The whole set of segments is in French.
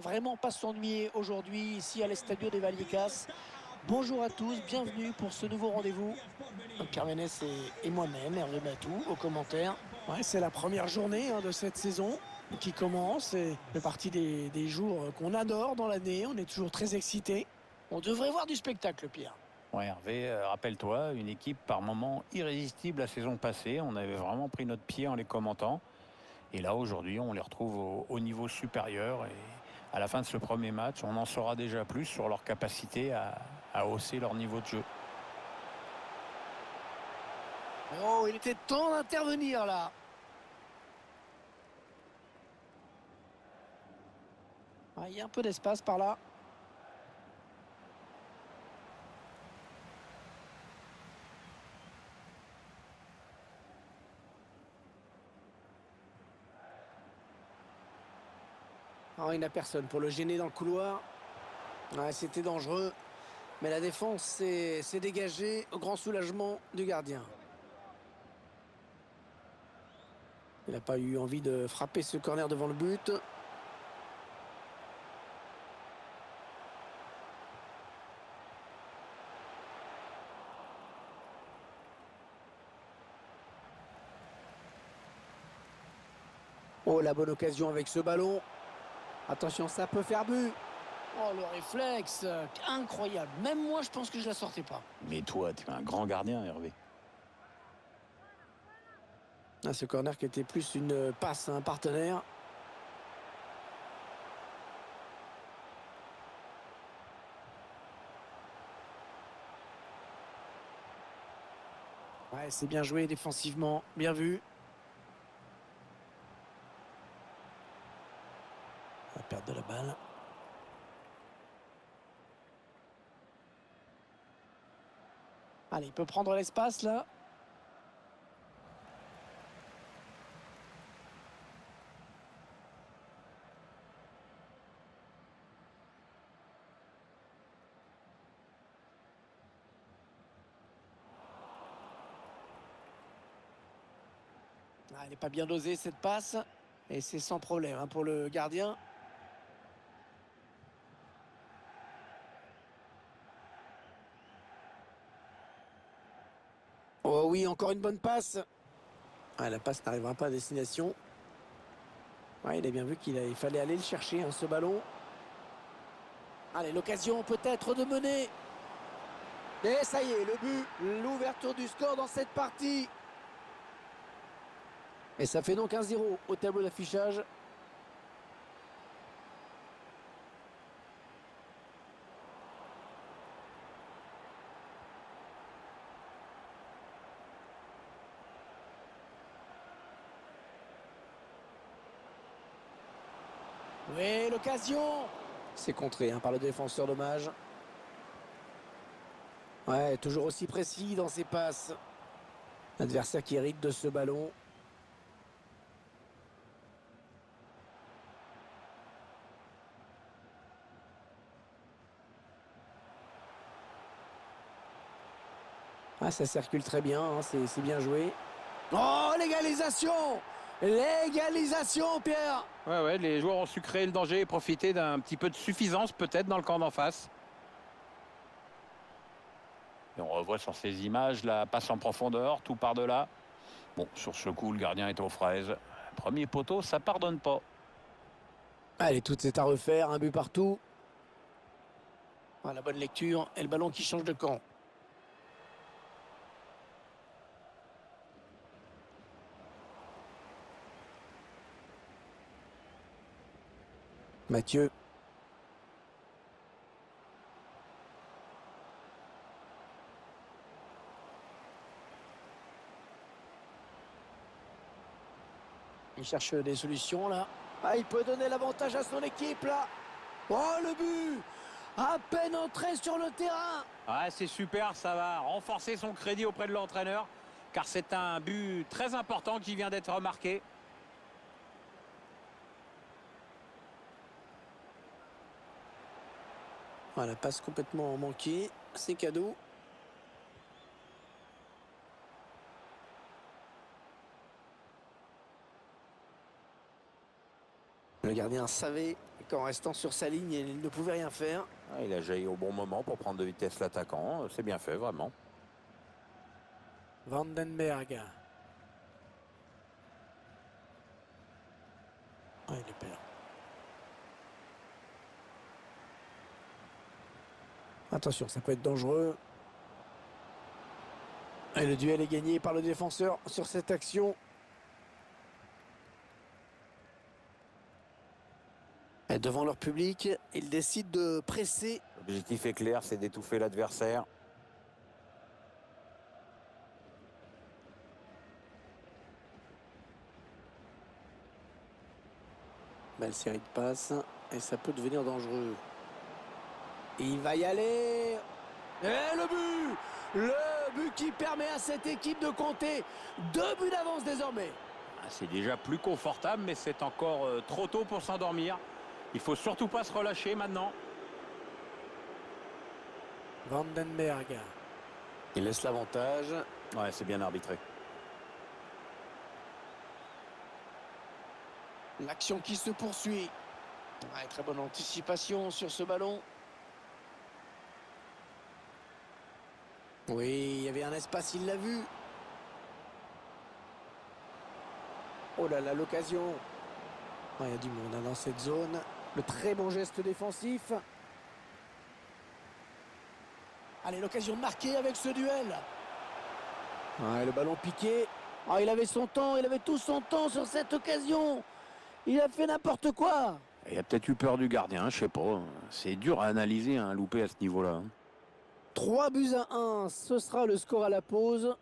va vraiment pas s'ennuyer aujourd'hui ici à l'Estadio de Vallecas. Bonjour à tous, bienvenue pour ce nouveau rendez-vous. Pierre Ménès et moi-même, Hervé Batou, aux commentaires. Ouais, c'est la première journée de cette saison qui commence et fait partie des jours qu'on adore dans l'année. On est toujours très excités. On devrait voir du spectacle, Pierre. Ouais, Hervé, rappelle-toi, une équipe par moments irrésistible la saison passée. On avait vraiment pris notre pied en les commentant. Et là, aujourd'hui, on les retrouve au niveau supérieur. Et à la fin de ce premier match, on en saura déjà plus sur leur capacité à hausser leur niveau de jeu. Oh, il était temps d'intervenir là. Ah, il y a un peu d'espace par là. Oh, il n'a personne pour le gêner dans le couloir. Ouais, c'était dangereux. Mais la défense s'est dégagée au grand soulagement du gardien. Il n'a pas eu envie de frapper ce corner devant le but. Oh, la bonne occasion avec ce ballon. Attention, ça peut faire but. Oh, le réflexe, incroyable. Même moi, je pense que je la sortais pas. Mais toi, tu es un grand gardien, Hervé. Ah, ce corner qui était plus une passe à un partenaire. Ouais, c'est bien joué défensivement, bien vu. La perte de la balle. Allez, il peut prendre l'espace là. Ah, elle n'est pas bien dosée cette passe. Et c'est sans problème pour le gardien. Oh oui, encore une bonne passe. Ah, la passe n'arrivera pas à destination. Ouais, il a bien vu il fallait aller le chercher, ce ballon. Allez, l'occasion peut-être de mener. Et ça y est, le but, l'ouverture du score dans cette partie. Et ça fait donc 1-0 au tableau d'affichage. Oui, l'occasion. C'est contré par le défenseur, dommage. Ouais, toujours aussi précis dans ses passes. L'adversaire qui hérite de ce ballon. Ah, ça circule très bien, c'est bien joué. Oh, l'égalisation! L'égalisation, Pierre! Ouais, les joueurs ont su créer le danger et profiter d'un petit peu de suffisance peut-être dans le camp d'en face. Et on revoit sur ces images la passe en profondeur, tout par-delà. Bon, sur ce coup, le gardien est aux fraises. Premier poteau, ça pardonne pas. Allez, tout est à refaire, un but partout. Ah, la bonne lecture et le ballon qui change de camp. Mathieu. Il cherche des solutions là. Ah, il peut donner l'avantage à son équipe là. Oh, le but! À peine entré sur le terrain. Ouais, c'est super, ça va renforcer son crédit auprès de l'entraîneur, car c'est un but très important qui vient d'être remarqué. Voilà, passe complètement manquée. C'est cadeau. Le gardien savait qu'en restant sur sa ligne, il ne pouvait rien faire. Ah, il a jailli au bon moment pour prendre de vitesse l'attaquant. C'est bien fait, vraiment. Vandenberg. Ah, il est perd. Attention, ça peut être dangereux. Et le duel est gagné par le défenseur sur cette action. Et devant leur public, ils décident de presser. L'objectif est clair, c'est d'étouffer l'adversaire. Belle série de passes. Et ça peut devenir dangereux. Il va y aller. Et le but! Le but qui permet à cette équipe de compter 2 buts d'avance désormais. C'est déjà plus confortable, mais c'est encore trop tôt pour s'endormir. Il faut surtout pas se relâcher maintenant. Vandenberg. Il laisse l'avantage. Ouais, c'est bien arbitré. L'action qui se poursuit. Ouais, très bonne anticipation sur ce ballon. Oui, il y avait un espace, il l'a vu. Oh là là, l'occasion. Ouais, il y a du monde dans cette zone. Le très bon geste défensif. Allez, l'occasion de marquer avec ce duel. Ouais, le ballon piqué. Oh, il avait son temps, il avait tout son temps sur cette occasion. Il a fait n'importe quoi. Il a peut-être eu peur du gardien, je sais pas. C'est dur à analyser un loupé à ce niveau-là. 3 buts à 1, ce sera le score à la pause.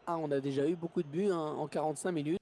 Ah, on a déjà eu beaucoup de buts en 45 minutes.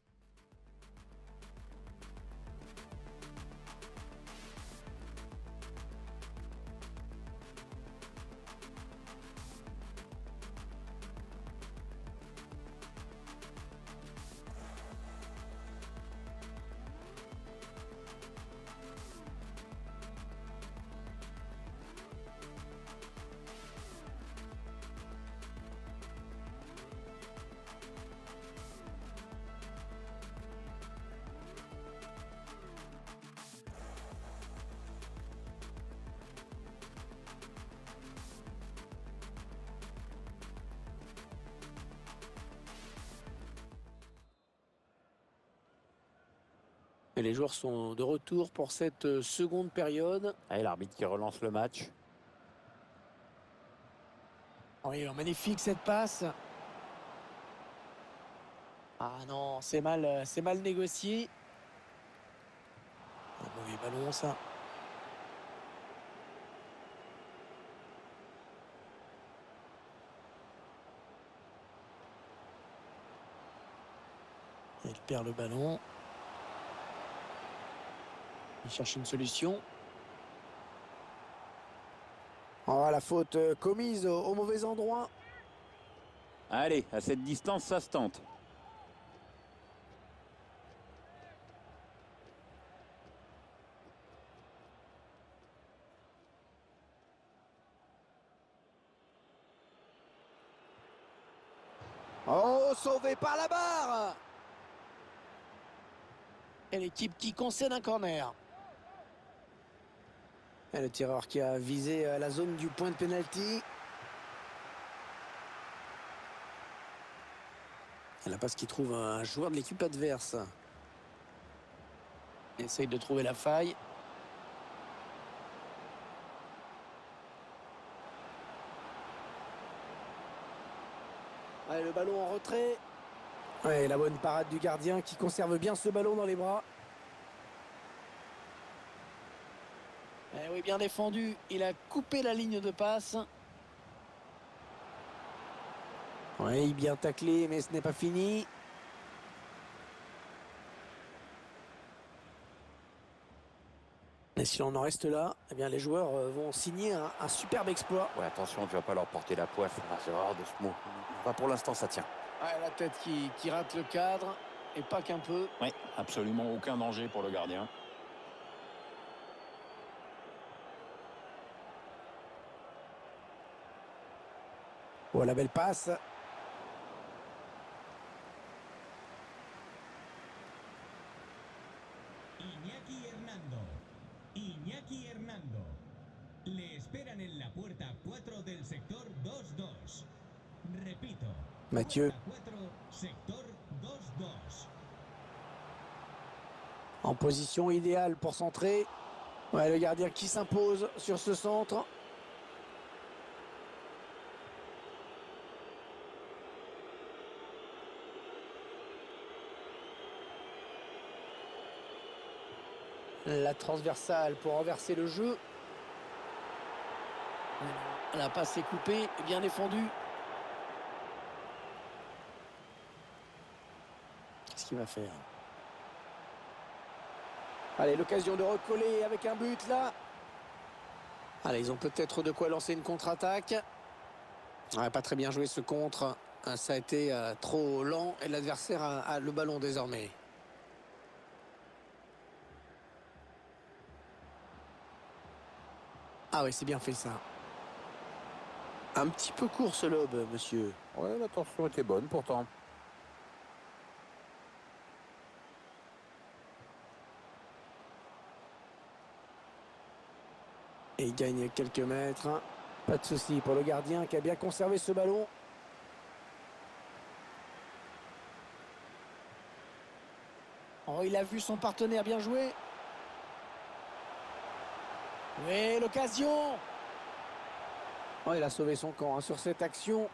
Et les joueurs sont de retour pour cette seconde période. Et l'arbitre qui relance le match. Oui, magnifique cette passe. Ah non, c'est mal négocié. Un mauvais ballon, ça. Il perd le ballon. Il cherche une solution. Oh, la faute commise au mauvais endroit. Allez, à cette distance, ça se tente. Oh, sauvé par la barre. Et l'équipe qui concède un corner. Et le tireur qui a visé la zone du point de pénalty. Et la passe qui trouve un joueur de l'équipe adverse. Il essaye de trouver la faille. Allez, le ballon en retrait. Ouais, la bonne parade du gardien qui conserve bien ce ballon dans les bras. Eh oui, bien défendu. Il a coupé la ligne de passe. Oui, bien taclé, mais ce n'est pas fini. Et si on en reste là, eh bien les joueurs vont signer un superbe exploit. Ouais, attention, tu vas pas leur porter la poisse. Ah, c'est rare de ce mot. Enfin, pour l'instant, ça tient. Ouais, la tête qui rate le cadre, et pas qu'un peu. Oui, absolument aucun danger pour le gardien. Oh, la belle passe. Iñaki Hernando. Iñaki esperan en la puerta 4 del sector 2-2. Repito. Mathieu. Puerta 4, sector 2-2. En position idéale pour centrer. Ouais, le gardien qui s'impose sur ce centre. La transversale pour renverser le jeu. La passe est coupée, bien défendue. Qu'est-ce qu'il va faire? Allez, l'occasion de recoller avec un but là. Allez, ils ont peut-être de quoi lancer une contre-attaque. Ouais, pas très bien joué ce contre. Ça a été trop lent et l'adversaire a le ballon désormais. Ah oui, c'est bien fait ça. Un petit peu court ce lob, monsieur. Ouais, l'attention était bonne pourtant. Et il gagne quelques mètres. Pas de souci pour le gardien qui a bien conservé ce ballon. Oh, il a vu son partenaire bien jouer. Oui, l'occasion. Oh, il a sauvé son camp sur cette action.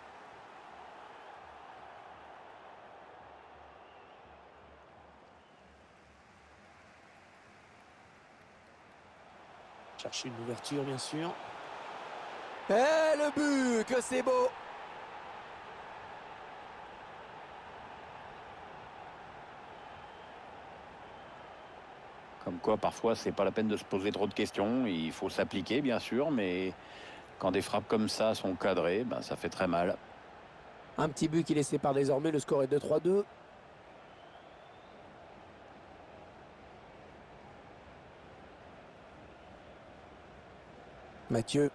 Chercher une ouverture, bien sûr. Et le but, que c'est beau! Comme quoi, parfois, c'est pas la peine de se poser trop de questions. Il faut s'appliquer, bien sûr, mais quand des frappes comme ça sont cadrées, ben, ça fait très mal. Un petit but qui les sépare désormais. Le score est de 3-2. Mathieu.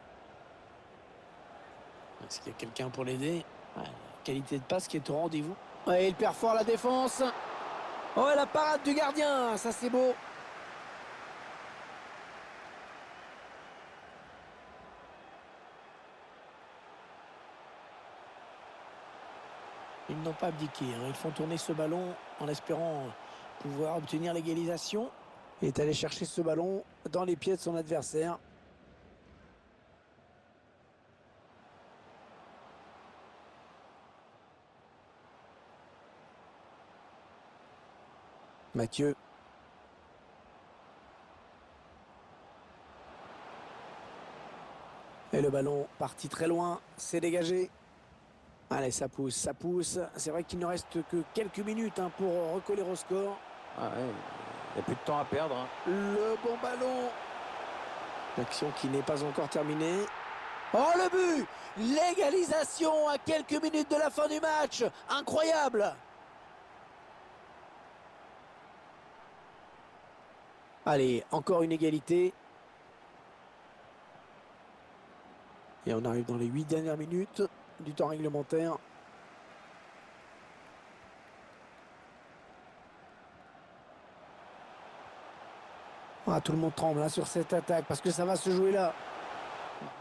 Est-ce qu'il y a quelqu'un pour l'aider? Ouais, qualité de passe qui est au rendez-vous. Ouais, il perd fort la défense. Oh, la parade du gardien. Ça, c'est beau. Ils n'ont pas abdiqué. Ils font tourner ce ballon en espérant pouvoir obtenir l'égalisation. Il est allé chercher ce ballon dans les pieds de son adversaire. Mathieu. Et le ballon parti très loin. C'est dégagé. Allez, ça pousse, ça pousse. C'est vrai qu'il ne reste que quelques minutes pour recoller au score. Ah ouais, il n'y a plus de temps à perdre. Le bon ballon. L'action qui n'est pas encore terminée. Oh, le but! L'égalisation à quelques minutes de la fin du match. Incroyable! Allez, encore une égalité. Et on arrive dans les 8 dernières minutes du temps réglementaire. Ah, tout le monde tremble sur cette attaque parce que ça va se jouer là.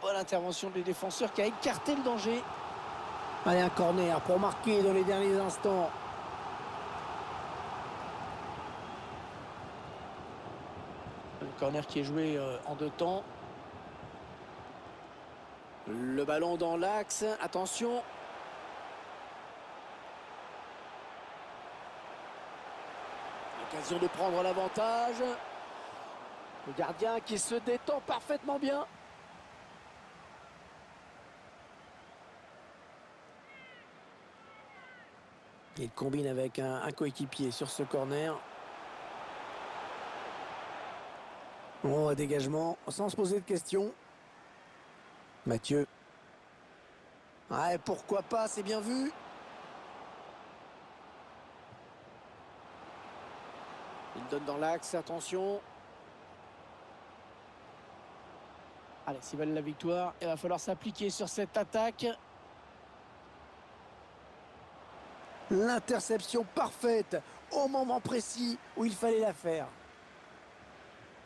Bonne intervention des défenseurs qui a écarté le danger. Allez, un corner pour marquer dans les derniers instants. Le corner qui est joué en 2 temps. Le ballon dans l'axe. Attention. L'occasion de prendre l'avantage. Le gardien qui se détend parfaitement bien. Il combine avec un coéquipier sur ce corner. Bon, dégagement sans se poser de questions. Mathieu. Ouais, pourquoi pas, c'est bien vu. Il donne dans l'axe, attention. Allez, s'ils veulent la victoire, il va falloir s'appliquer sur cette attaque. L'interception parfaite au moment précis où il fallait la faire.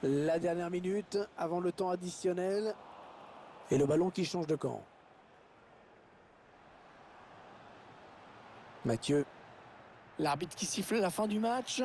La dernière minute avant le temps additionnel. Et le ballon qui change de camp. Mathieu. L'arbitre qui siffle la fin du match.